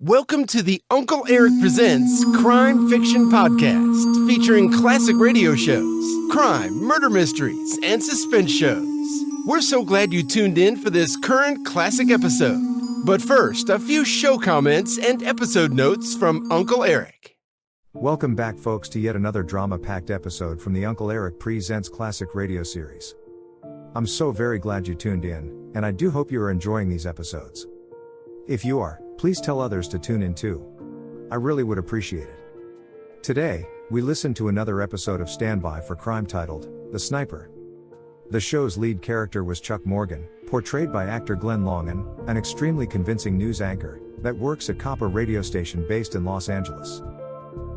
Welcome to the Uncle Erich Presents Crime Fiction Podcast, featuring classic radio shows, crime, murder mysteries, and suspense shows. We're so glad you tuned in for this current classic episode. But first, a few show comments and episode notes from Uncle Erich. Welcome back, folks, to yet another drama-packed episode from the Uncle Erich Presents Classic Radio Series. I'm so very glad you tuned in, and I do hope you are enjoying these episodes. If you are, please tell others to tune in too. I really would appreciate it. Today, we listen to another episode of Standby for Crime titled, The Sniper. The show's lead character was Chuck Morgan, portrayed by actor Glen Langen, an extremely convincing news anchor that works at a radio station based in Los Angeles.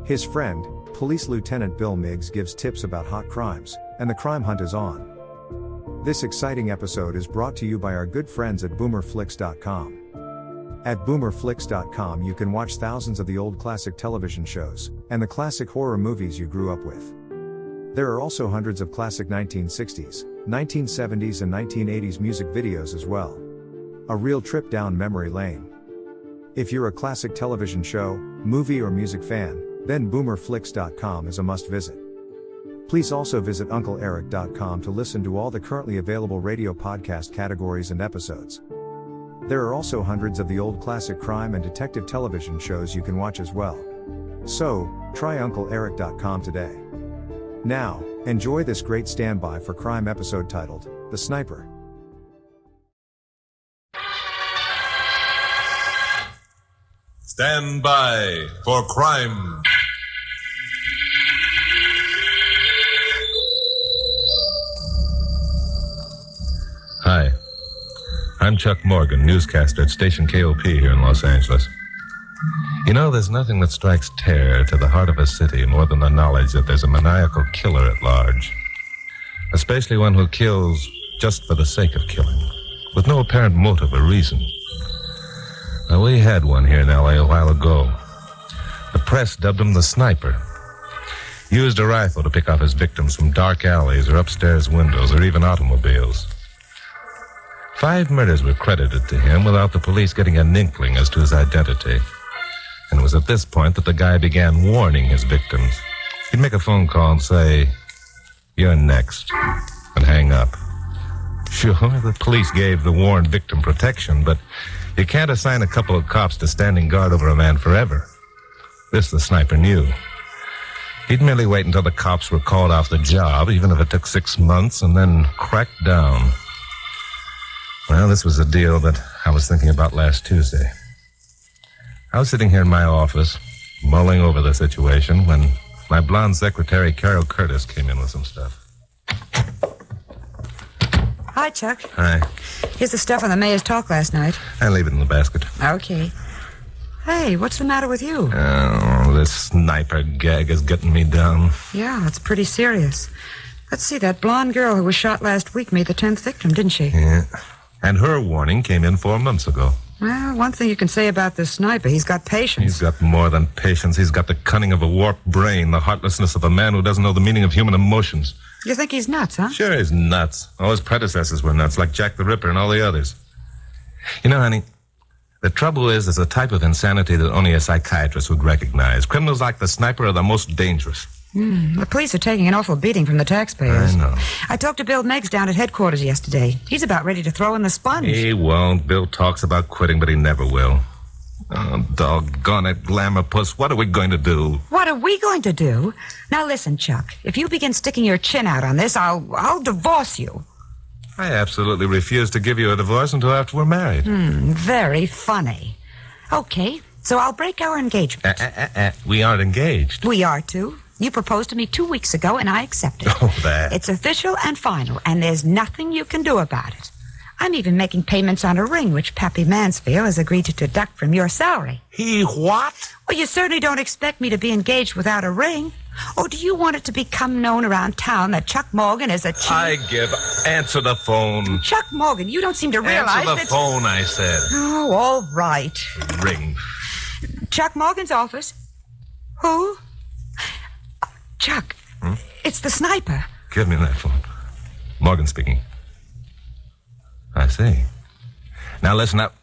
His friend, Police Lieutenant Bill Miggs, gives tips about hot crimes, and the crime hunt is on. This exciting episode is brought to you by our good friends at boomerflix.com. At boomerflix.com you can watch thousands of the old classic television shows, and the classic horror movies you grew up with. There are also hundreds of classic 1960s, 1970s and 1980s music videos as well. A real trip down memory lane. If you're a classic television show, movie or music fan, then boomerflix.com is a must visit. Please also visit uncleeric.com to listen to all the currently available radio podcast categories and episodes. There are also hundreds of the old classic crime and detective television shows you can watch as well. So, try uncleeric.com today. Now, enjoy this great Standby for Crime episode titled, The Sniper. Stand by for crime. Hi, I'm Chuck Morgan, newscaster at station KOP here in Los Angeles. You know, there's nothing that strikes terror to the heart of a city more than the knowledge that there's a maniacal killer at large. Especially one who kills just for the sake of killing, with no apparent motive or reason. Now, we had one here in LA a while ago. The press dubbed him the Sniper. Used a rifle to pick off his victims from dark alleys or upstairs windows or even automobiles. 5 murders were credited to him without the police getting an inkling as to his identity. And it was at this point that the guy began warning his victims. He'd make a phone call and say, "You're next," and hang up. Sure, the police gave the warned victim protection, but you can't assign a couple of cops to standing guard over a man forever. This the Sniper knew. He'd merely wait until the cops were called off the job, even if it took 6 months, and then crack down. Well, this was a deal that I was thinking about last Tuesday. I was sitting here in my office, mulling over the situation, when my blonde secretary, Carol Curtis, came in with some stuff. Hi, Chuck. Hi. Here's the stuff on the mayor's talk last night. I leave it in the basket. Okay. Hey, what's the matter with you? Oh, this Sniper gag is getting me down. Yeah, it's pretty serious. Let's see, that blonde girl who was shot last week made the 10th victim, didn't she? Yeah. And her warning came in 4 months ago. Well, one thing you can say about this Sniper, he's got patience. He's got more than patience. He's got the cunning of a warped brain, the heartlessness of a man who doesn't know the meaning of human emotions. You think he's nuts, huh? Sure, he's nuts. All his predecessors were nuts, like Jack the Ripper and all the others. You know, honey, the trouble is there's a type of insanity that only a psychiatrist would recognize. Criminals like the Sniper are the most dangerous. The police are taking an awful beating from the taxpayers. I know. I talked to Bill Miggs down at headquarters yesterday. He's about ready to throw in the sponge. He won't. Bill talks about quitting, but he never will. Oh, doggone it, Glamour Puss. What are we going to do? What are we going to do? Now listen, Chuck. If you begin sticking your chin out on this, I'll divorce you. I absolutely refuse to give you a divorce until after we're married. Very funny. Okay, so I'll break our engagement. We aren't engaged. We are too. You proposed to me 2 weeks ago, and I accepted. Oh, that. It's official and final, and there's nothing you can do about it. I'm even making payments on a ring, which Pappy Mansfield has agreed to deduct from your salary. He what? Well, you certainly don't expect me to be engaged without a ring. Or do you want it to become known around town that Chuck Morgan is a cheat? Answer the phone. Chuck Morgan, you don't seem to realize Answer the phone, I said. Oh, all right. Ring. Chuck Morgan's office. Who? Chuck, It's the Sniper. Give me that phone. Morgan speaking. I see. Now listen up.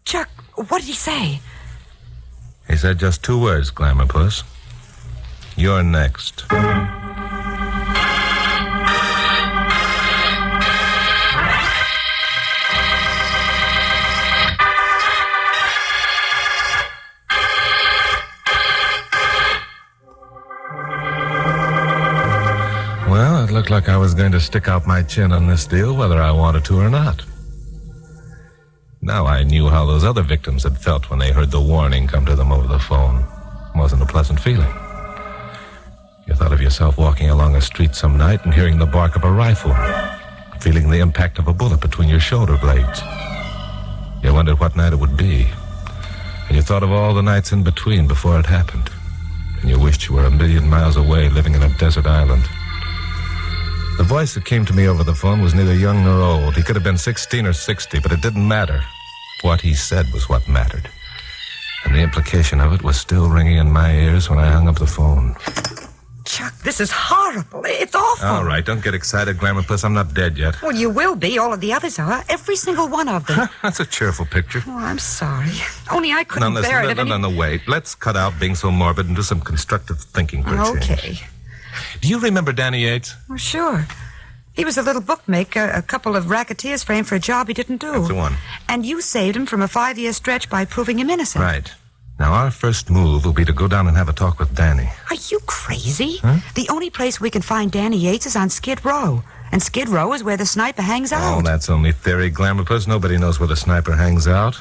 Chuck, what did he say? He said just 2 words, Glamour Puss. You're next. Well, it looked like I was going to stick out my chin on this deal, whether I wanted to or not. Now I knew how those other victims had felt when they heard the warning come to them over the phone. It wasn't a pleasant feeling. You thought of yourself walking along a street some night and hearing the bark of a rifle, feeling the impact of a bullet between your shoulder blades. You wondered what night it would be, and you thought of all the nights in between before it happened, and you wished you were 1,000,000 miles away living in a desert island. The voice that came to me over the phone was neither young nor old. He could have been 16 or 60, but it didn't matter. What he said was what mattered. And the implication of it was still ringing in my ears when I hung up the phone. Chuck, this is horrible. It's awful. All right, don't get excited, Glamour Puss. I'm not dead yet. Well, you will be. All of the others are. Every single one of them. That's a cheerful picture. Oh, I'm sorry. Only I couldn't No, bear it. No, wait. Let's cut out being so morbid and do some constructive thinking for a change. Okay. Do you remember Danny Yates? Well, sure. He was a little bookmaker. A couple of racketeers framed for a job he didn't do. That's the one. And you saved him from a 5-year stretch by proving him innocent. Right. Now, our first move will be to go down and have a talk with Danny. Are you crazy? Huh? The only place we can find Danny Yates is on Skid Row. And Skid Row is where the sniper hangs out. Oh, that's only theory, Glamour Puss. Nobody knows where the sniper hangs out.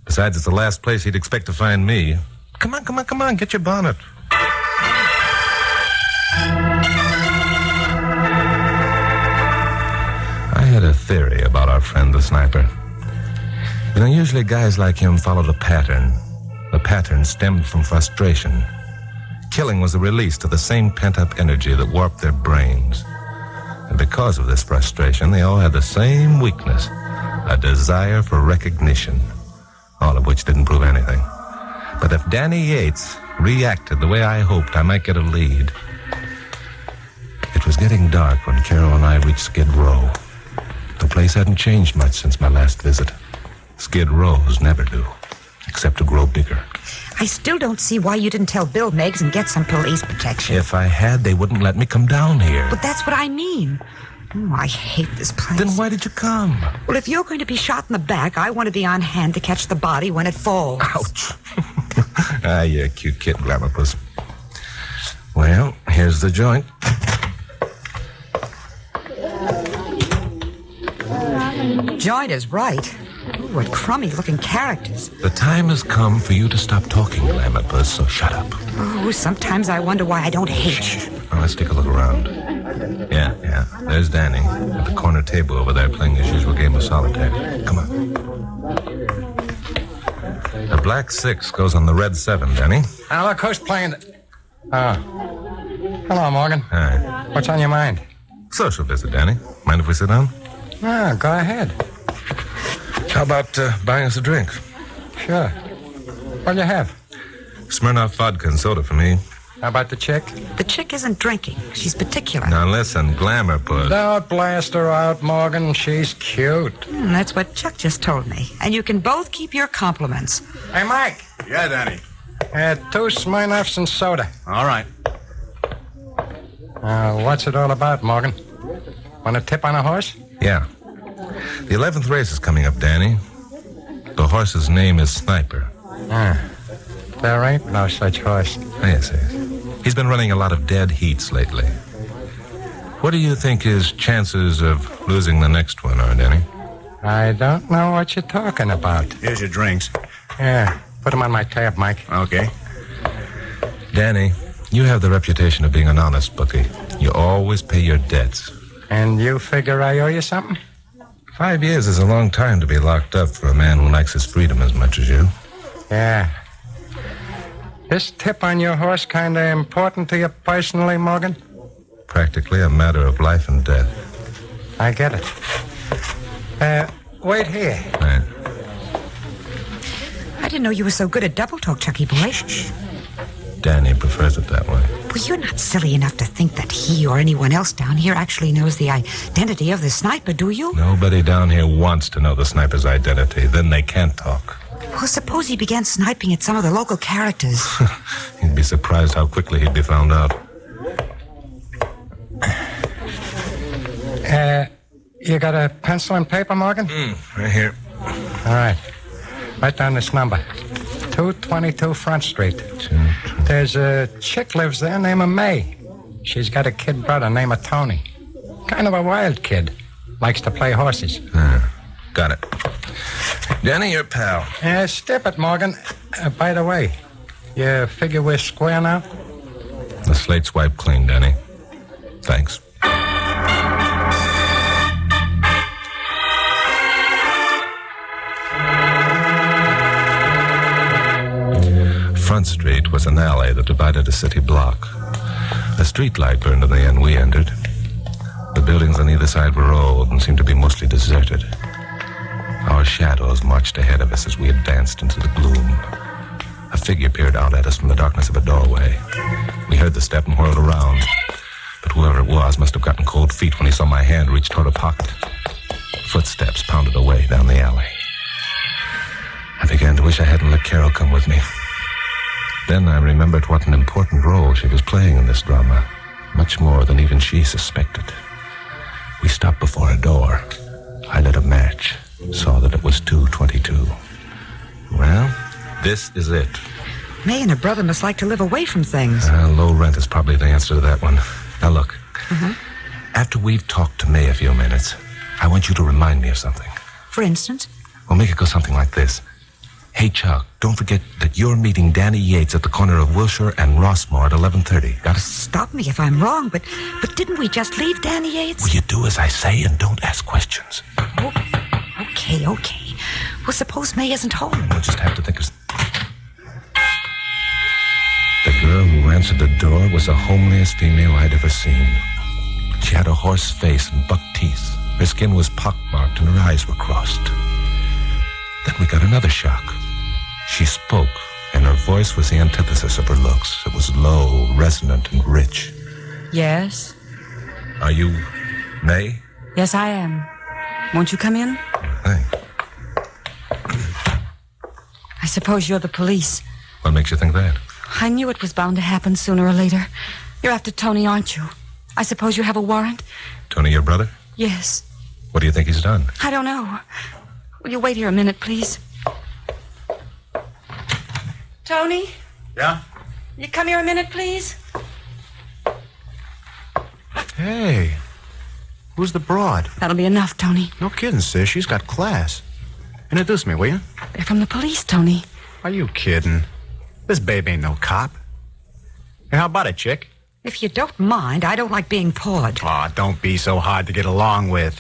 Besides, it's the last place he'd expect to find me. Come on. Get your bonnet. I had a theory about our friend the sniper. You know, usually guys like him followed a pattern. The pattern stemmed from frustration. Killing was a release to the same pent-up energy that warped their brains. And because of this frustration, they all had the same weakness, a desire for recognition, all of which didn't prove anything. But if Danny Yates reacted the way I hoped, I might get a lead. It was getting dark when Carol and I reached Skid Row. The place hadn't changed much since my last visit. Skid Rows never do, except to grow bigger. I still don't see why you didn't tell Bill Miggs and get some police protection. If I had, they wouldn't let me come down here. But that's what I mean. Oh, I hate this place. Then why did you come? Well, if you're going to be shot in the back, I want to be on hand to catch the body when it falls. Ouch. You're a cute kid, Glamour Puss. Well, here's the joint. Joint is right. Ooh, what crummy-looking characters. The time has come for you to stop talking, Glamour Puss, so shut up. Oh, sometimes I wonder why I don't hate you. Now, let's take a look around. Yeah. There's Danny at the corner table over there playing his usual game of solitaire. Come on. The black 6 goes on the red 7, Danny. Now, look, who's playing hello, Morgan. Hi. What's on your mind? Social visit, Danny. Mind if we sit down? Go ahead. How about buying us a drink? Sure. What'll you have? Smirnoff vodka and soda for me. How about the chick? The chick isn't drinking. She's particular. Now listen, Glamour Puss. Don't blast her out, Morgan. She's cute. That's what Chuck just told me. And you can both keep your compliments. Hey, Mike. Yeah, Danny. 2 Smirnoffs and soda. All right. What's it all about, Morgan? Want a tip on a horse? Yeah. The 11th race is coming up, Danny. The horse's name is Sniper. There ain't no such horse. Yes. He's been running a lot of dead heats lately. What do you think his chances of losing the next one are, Danny? I don't know what you're talking about. Here's your drinks. Yeah, put them on my tab, Mike. Okay. Danny, you have the reputation of being an honest bookie. You always pay your debts. And you figure I owe you something? 5 years is a long time to be locked up for a man who likes his freedom as much as you. Yeah. This tip on your horse kind of important to you personally, Morgan? Practically a matter of life and death. I get it. Wait here. Right. I didn't know you were so good at double talk, Chucky boy. Danny prefers it that way. Well, you're not silly enough to think that he or anyone else down here actually knows the identity of the sniper, do you? Nobody down here wants to know the sniper's identity. Then they can't talk. Well, suppose he began sniping at some of the local characters. You'd be surprised how quickly he'd be found out. You got a pencil and paper, Morgan? Right here. All right. Write down this number. 222 Front Street. There's a chick lives there named May. She's got a kid brother named Tony. Kind of a wild kid. Likes to play horses. Got it. Danny, your pal. Step it, Morgan. By the way, you figure we're square now? The slate's wiped clean, Danny. Thanks. Front Street was an alley that divided a city block. A street light burned in the end we entered. The buildings on either side were old and seemed to be mostly deserted. Our shadows marched ahead of us as we advanced into the gloom. A figure peered out at us from the darkness of a doorway. We heard the step and whirled around. But whoever it was must have gotten cold feet when he saw my hand reach toward a pocket. Footsteps pounded away down the alley. I began to wish I hadn't let Carol come with me. Then I remembered what an important role she was playing in this drama, much more than even she suspected. We stopped before a door. I lit a match, saw that it was 222. Well, this is it. May and her brother must like to live away from things. Low rent is probably the answer to that one. Now look, after we've talked to May a few minutes, I want you to remind me of something. For instance? We'll make it go something like this. Hey, Chuck, don't forget that you're meeting Danny Yates at the corner of Wilshire and Rossmore at 11:30. Got it? Stop me if I'm wrong, but didn't we just leave Danny Yates? Will you do as I say and don't ask questions? Oh, okay. Well, suppose May isn't home. We'll just have to think of... The girl who answered the door was the homeliest female I'd ever seen. She had a horse face and buck teeth. Her skin was pockmarked and her eyes were crossed. Then we got another shock. She spoke, and her voice was the antithesis of her looks. It was low, resonant, and rich. Yes? Are you May? Yes, I am. Won't you come in? Thanks. I suppose you're the police. What makes you think that? I knew it was bound to happen sooner or later. You're after Tony, aren't you? I suppose you have a warrant? Tony, your brother? Yes. What do you think he's done? I don't know. Will you wait here a minute, please? Tony? Yeah? You come here a minute, please? Hey, who's the broad? That'll be enough, Tony. No kidding, sis. She's got class. Introduce me, will you? They're from the police, Tony. Are you kidding? This babe ain't no cop. Hey, how about it, chick? If you don't mind, I don't like being pawed. Aw, don't be so hard to get along with.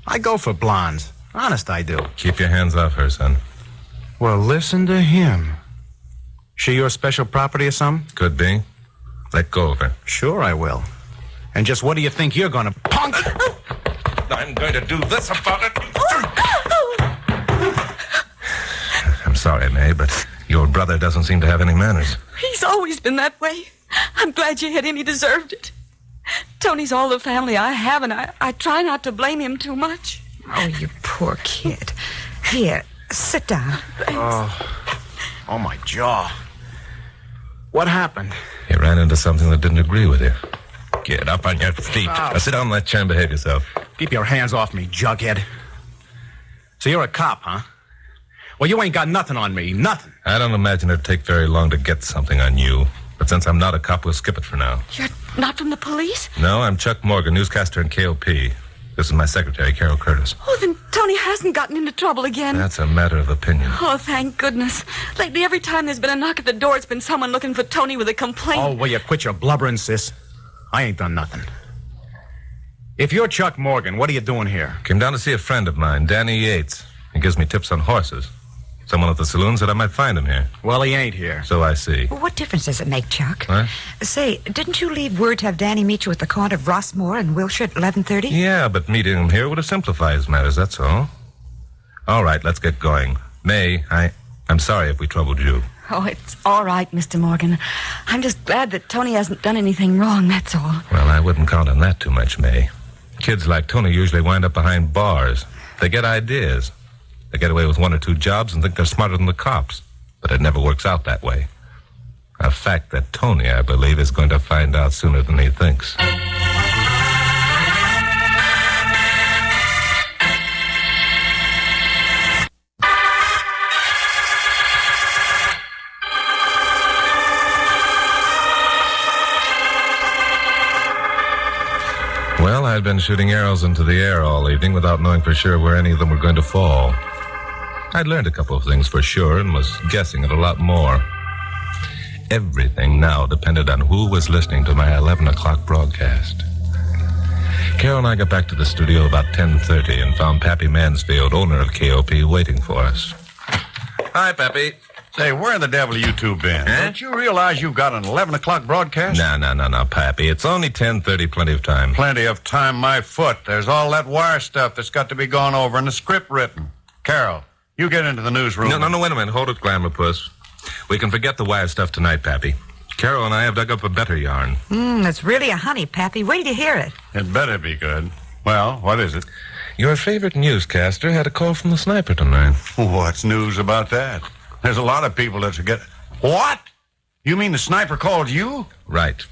I go for blondes. Honest, I do. Keep your hands off her, son. Well, listen to him. She your special property or something? Could be. Let go of her. Sure I will. And just what do you think you're gonna... Punk! I'm going to do this about it. I'm sorry, May, but your brother doesn't seem to have any manners. He's always been that way. I'm glad you hit him. He deserved it. Tony's all the family I have, and I try not to blame him too much. Oh, you poor kid. Here, sit down. Oh, my jaw. What happened? You ran into something that didn't agree with you. Get up on your feet. Now sit down in that chair and behave yourself. Keep your hands off me, jughead. So you're a cop, huh? Well, you ain't got nothing on me. Nothing. I don't imagine it'd take very long to get something on you. But since I'm not a cop, we'll skip it for now. You're not from the police? No, I'm Chuck Morgan, newscaster in KOP. This is my secretary, Carol Curtis. Oh, then Tony hasn't gotten into trouble again. That's a matter of opinion. Oh, thank goodness. Lately, every time there's been a knock at the door, it's been someone looking for Tony with a complaint. Oh, will you quit your blubbering, sis? I ain't done nothing. If you're Chuck Morgan, what are you doing here? Came down to see a friend of mine, Danny Yates. He gives me tips on horses. Someone at the saloon said I might find him here. Well, he ain't here. So I see. Well, what difference does it make, Chuck? What? Say, didn't you leave word to have Danny meet you at the corner of Rossmore and Wilshire at 11:30? Yeah, but meeting him here would have simplified his matters, that's all. All right, let's get going. May, I'm sorry if we troubled you. Oh, it's all right, Mr. Morgan. I'm just glad that Tony hasn't done anything wrong, that's all. Well, I wouldn't count on that too much, May. Kids like Tony usually wind up behind bars. They get ideas. They get away with 1 or 2 jobs and think they're smarter than the cops. But it never works out that way. A fact that Tony, I believe, is going to find out sooner than he thinks. Well, I'd been shooting arrows into the air all evening without knowing for sure where any of them were going to fall. I'd learned a couple of things for sure and was guessing at a lot more. Everything now depended on who was listening to my 11 o'clock broadcast. Carol and I got back to the studio about 10:30 and found Pappy Mansfield, owner of KOP, waiting for us. Hi, Pappy. Say, where the devil you two been? Don't you realize you've got an 11 o'clock broadcast? No, Pappy. It's only 10:30, plenty of time. Plenty of time, my foot. There's all that wire stuff that's got to be gone over and the script written. Carol, you get into the newsroom. No, wait a minute. Hold it, Glamour Puss. We can forget the wire stuff tonight, Pappy. Carol and I have dug up a better yarn. It's really a honey, Pappy. Wait till you hear it. It better be good. Well, what is it? Your favorite newscaster had a call from the sniper tonight. What's news about that? There's a lot of people that should get... What? You mean the sniper called you? Right.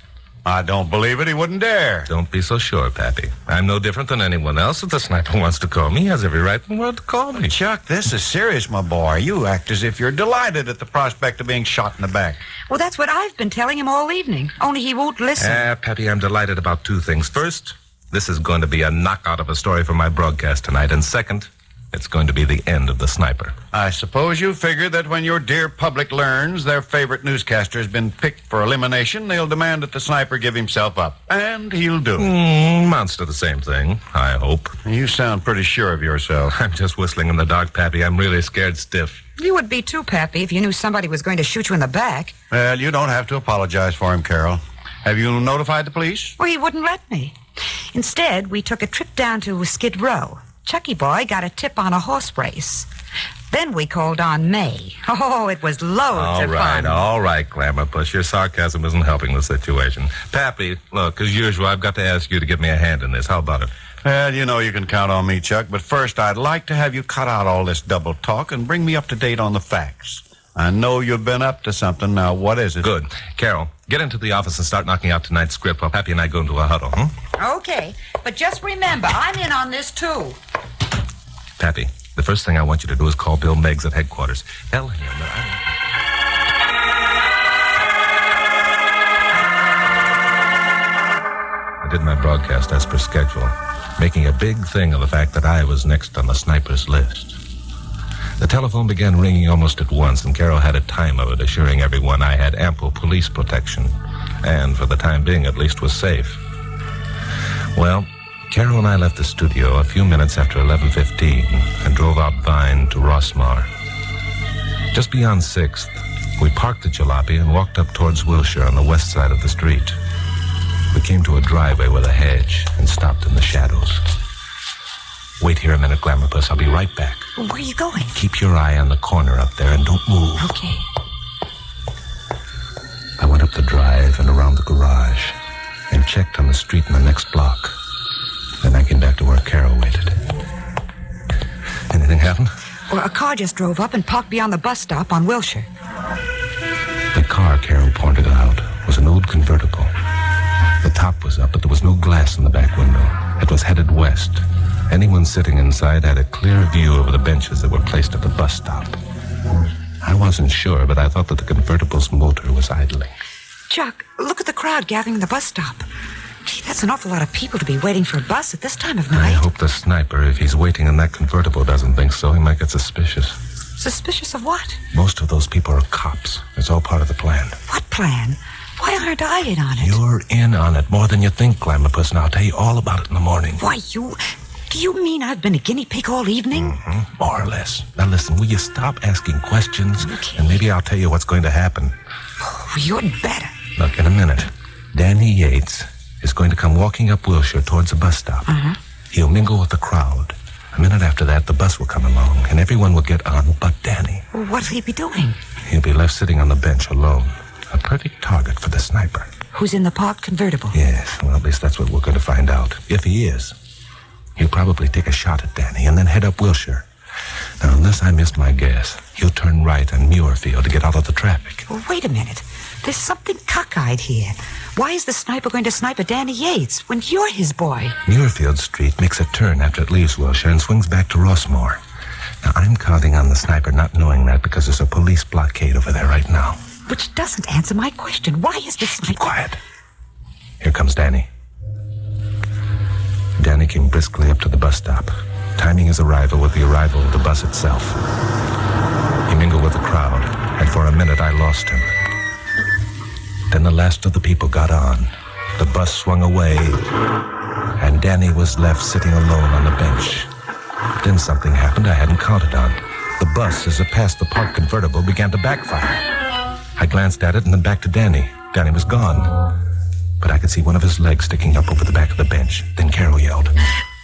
I don't believe it. He wouldn't dare. Don't be so sure, Pappy. I'm no different than anyone else. If the sniper wants to call me, he has every right in the world to call me. Chuck, this is serious, my boy. You act as if you're delighted at the prospect of being shot in the back. Well, that's what I've been telling him all evening. Only he won't listen. Pappy, I'm delighted about 2 things. First, this is going to be a knockout of a story for my broadcast tonight. And second, it's going to be the end of the sniper. I suppose you figure that when your dear public learns their favorite newscaster has been picked for elimination, they'll demand that the sniper give himself up. And he'll do it. Amounts to the same thing, I hope. You sound pretty sure of yourself. I'm just whistling in the dark, Pappy. I'm really scared stiff. You would be too, Pappy, if you knew somebody was going to shoot you in the back. Well, you don't have to apologize for him, Carol. Have you notified the police? Well, he wouldn't let me. Instead, we took a trip down to Skid Row. Chucky Boy got a tip on a horse race. Then we called on May. Oh, it was loads of fun. All right, Glamour Puss. Your sarcasm isn't helping the situation. Pappy, look, as usual, I've got to ask you to give me a hand in this. How about it? Well, you know you can count on me, Chuck. But first, I'd like to have you cut out all this double talk and bring me up to date on the facts. I know you've been up to something. Now, what is it? Good. Carol, get into the office and start knocking out tonight's script while Pappy and I go into a huddle, Okay, but just remember, I'm in on this, too. Pappy, the first thing I want you to do is call Bill Miggs at headquarters. Tell him that I did my broadcast as per schedule, making a big thing of the fact that I was next on the sniper's list. The telephone began ringing almost at once, and Carol had a time of it, assuring everyone I had ample police protection, and for the time being at least was safe. Well, Carol and I left the studio a few minutes after 11:15 and drove out Vine to Rossmar. Just beyond 6th, we parked the jalopy and walked up towards Wilshire on the west side of the street. We came to a driveway with a hedge and stopped in the shadows. Wait here a minute, Glamour Puss. I'll be right back. Where are you going? Keep your eye on the corner up there and don't move. Okay. I went up the drive and around the garage and checked on the street in the next block. Then I came back to where Carol waited. Anything happen? Well, a car just drove up and parked beyond the bus stop on Wilshire. The car Carol pointed out was an old convertible. The top was up, but there was no glass in the back window. It was headed west. Anyone sitting inside had a clear view over the benches that were placed at the bus stop. I wasn't sure, but I thought that the convertible's motor was idling. Chuck, look at the crowd gathering at the bus stop. Gee, that's an awful lot of people to be waiting for a bus at this time of night. I hope the sniper, if he's waiting in that convertible, doesn't think so. He might get suspicious. Suspicious of what? Most of those people are cops. It's all part of the plan. What plan? Why aren't I in on it? You're in on it more than you think, Glamour Puss, and I'll tell you all about it in the morning. Why, do you mean I've been a guinea pig all evening? Mm-hmm. More or less. Now listen, will you stop asking questions? Okay. And maybe I'll tell you what's going to happen. Oh, you'd better. Look, in a minute, Danny Yates is going to come walking up Wilshire towards the bus stop. He'll mingle with the crowd. A minute after that, the bus will come along, and everyone will get on but Danny. Well, what'll he be doing? He'll be left sitting on the bench alone. A perfect target for the sniper. Who's in the parked convertible? Yes, well, at least that's what we're going to find out. If he is, he'll probably take a shot at Danny and then head up Wilshire. Now, unless I missed my guess, he'll turn right on Muirfield to get out of the traffic. Well, wait a minute. There's something cockeyed here. Why is the sniper going to snipe at Danny Yates when you're his boy? Muirfield Street makes a turn after it leaves Wilshire and swings back to Rossmore. Now, I'm counting on the sniper not knowing that because there's a police blockade over there right now. Which doesn't answer my question. Why is the sniper... Keep quiet. Here comes Danny. Danny came briskly up to the bus stop, timing his arrival with the arrival of the bus itself. He mingled with the crowd, and for a minute I lost him. Then the last of the people got on. The bus swung away, and Danny was left sitting alone on the bench. Then something happened I hadn't counted on. The bus, as it passed the parked convertible, began to backfire. I glanced at it and then back to Danny. Danny was gone. But I could see one of his legs sticking up over the back of the bench. Then Carol yelled.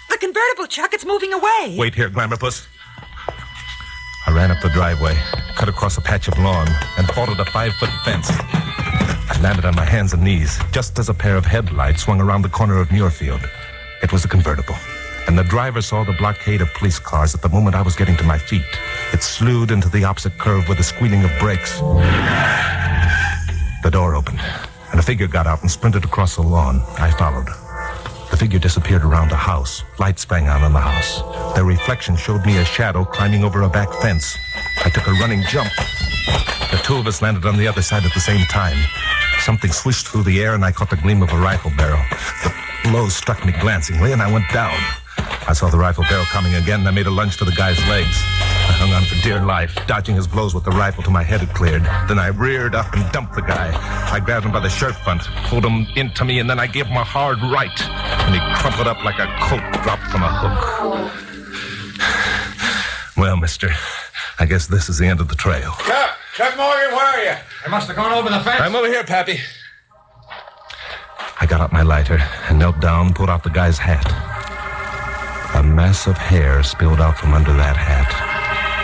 The convertible, Chuck, it's moving away. Wait here, Glamorpuss. I ran up the driveway, cut across a patch of lawn, and fought a 5-foot fence. I landed on my hands and knees, just as a pair of headlights swung around the corner of Muirfield. It was a convertible, and the driver saw the blockade of police cars at the moment I was getting to my feet. It slewed into the opposite curve with a squealing of brakes. The door opened, and a figure got out and sprinted across the lawn. I followed. The figure disappeared around a house. Lights sprang on in the house. Their reflection showed me a shadow climbing over a back fence. I took a running jump. The two of us landed on the other side at the same time. Something swished through the air, and I caught the gleam of a rifle barrel. The blow struck me glancingly, and I went down. I saw the rifle barrel coming again, and I made a lunge for the guy's legs. I hung on for dear life, dodging his blows with the rifle till my head had cleared. Then I reared up and dumped the guy. I grabbed him by the shirt front, pulled him into me, and then I gave him a hard right. And he crumpled up like a colt dropped from a hook. Well, mister, I guess this is the end of the trail. Chuck Morgan, where are you? I must have gone over the fence. I'm over here, Pappy. I got out my lighter and knelt down and pulled out the guy's hat. A mass of hair spilled out from under that hat.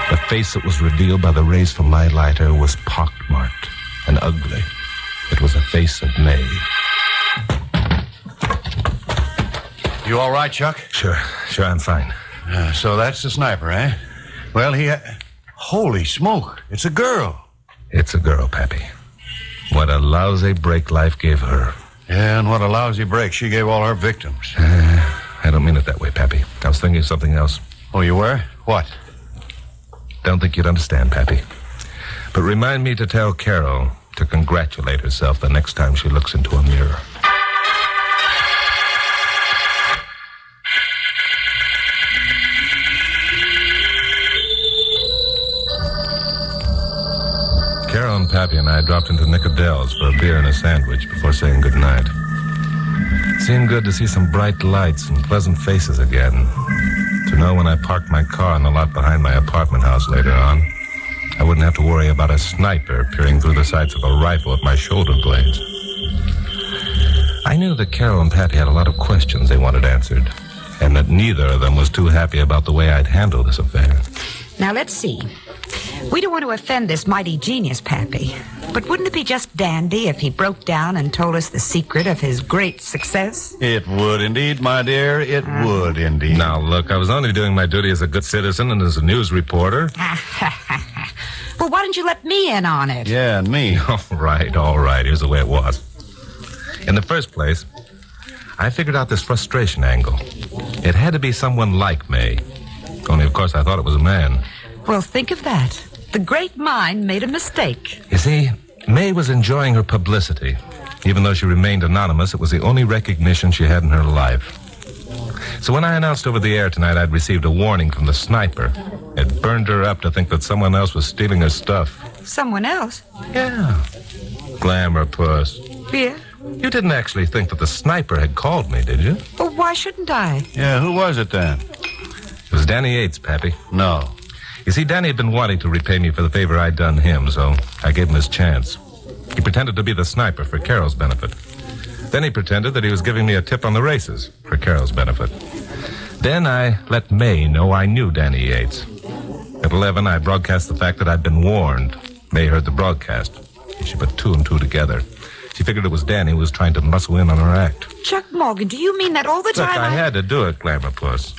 The face that was revealed by the rays from my lighter was pockmarked and ugly. It was the face of May. You all right, Chuck? Sure, I'm fine. So that's the sniper, eh? Well, holy smoke, it's a girl. It's a girl, Pappy. What a lousy break life gave her. Yeah, and what a lousy break she gave all her victims. I don't mean it that way, Pappy. I was thinking of something else. Oh, you were? What? Don't think you'd understand, Pappy. But remind me to tell Carol to congratulate herself the next time she looks into a mirror. Carol and Pappy and I dropped into Nick Adele's for a beer and a sandwich before saying goodnight. It seemed good to see some bright lights and pleasant faces again. To know when I parked my car in the lot behind my apartment house later on, I wouldn't have to worry about a sniper peering through the sights of a rifle at my shoulder blades. I knew that Carol and Patty had a lot of questions they wanted answered, and that neither of them was too happy about the way I'd handled this affair. Now, let's see. We don't want to offend this mighty genius, Pappy. But wouldn't it be just dandy if he broke down and told us the secret of his great success? It would indeed, my dear. It would indeed. Now, look, I was only doing my duty as a good citizen and as a news reporter. Well, why didn't you let me in on it? Yeah, and me. All right. Here's the way it was. In the first place, I figured out this frustration angle. It had to be someone like May. Only, of course, I thought it was a man. Well, think of that. The great mind made a mistake. You see, May was enjoying her publicity. Even though she remained anonymous, it was the only recognition she had in her life. So when I announced over the air tonight I'd received a warning from the sniper, it burned her up to think that someone else was stealing her stuff. Someone else? Yeah. Glamour puss. Yeah? You didn't actually think that the sniper had called me, did you? Well, why shouldn't I? Yeah, who was it then? It was Danny Yates, Pappy. No. You see, Danny had been wanting to repay me for the favor I'd done him, so I gave him his chance. He pretended to be the sniper for Carol's benefit. Then he pretended that he was giving me a tip on the races for Carol's benefit. Then I let May know I knew Danny Yates. At 11, I broadcast the fact that I'd been warned. May heard the broadcast. She put two and two together. She figured it was Danny who was trying to muscle in on her act. Chuck Morgan, do you mean that all the time? Look, I had to do it, Glamour Puss.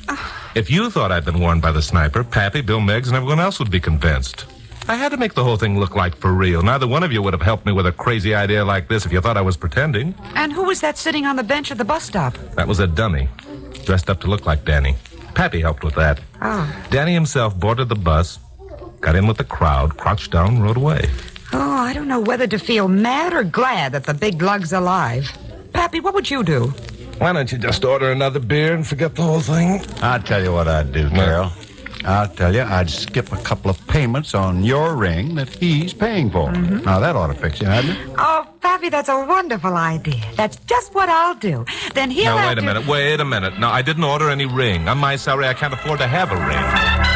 If you thought I'd been warned by the sniper, Pappy, Bill Miggs, and everyone else would be convinced. I had to make the whole thing look like for real. Neither one of you would have helped me with a crazy idea like this if you thought I was pretending. And who was that sitting on the bench at the bus stop? That was a dummy, dressed up to look like Danny. Pappy helped with that. Oh. Danny himself boarded the bus, got in with the crowd, crouched down, and rode away. Oh, I don't know whether to feel mad or glad that the big lug's alive. Pappy, what would you do? Why don't you just order another beer and forget the whole thing? I'll tell you what I'd do, Carol. I'll tell you, I'd skip a couple of payments on your ring that he's paying for. Mm-hmm. Now, that ought to fix you, hadn't it? Oh, Pappy, that's a wonderful idea. That's just what I'll do. Then he'll Now, have wait a minute. No, I didn't order any ring. On my salary, I can't afford to have a ring.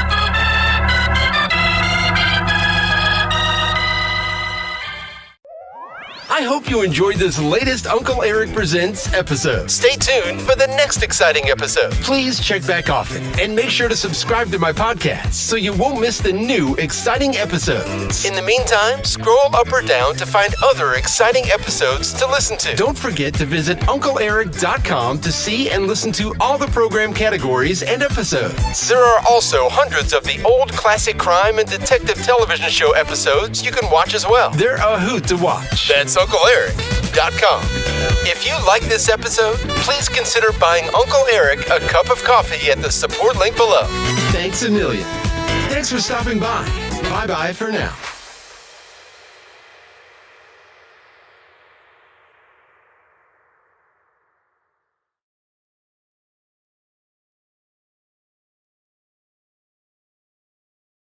I hope you enjoyed this latest Uncle Eric Presents episode. Stay tuned for the next exciting episode. Please check back often and make sure to subscribe to my podcast so you won't miss the new exciting episodes. In the meantime, scroll up or down to find other exciting episodes to listen to. Don't forget to visit UncleEric.com to see and listen to all the program categories and episodes. There are also hundreds of the old classic crime and detective television show episodes you can watch as well. They're a hoot to watch. That's UncleEric.com. If you like this episode, please consider buying Uncle Eric a cup of coffee at the support link below. Thanks a million. Thanks for stopping by. Bye-bye for now.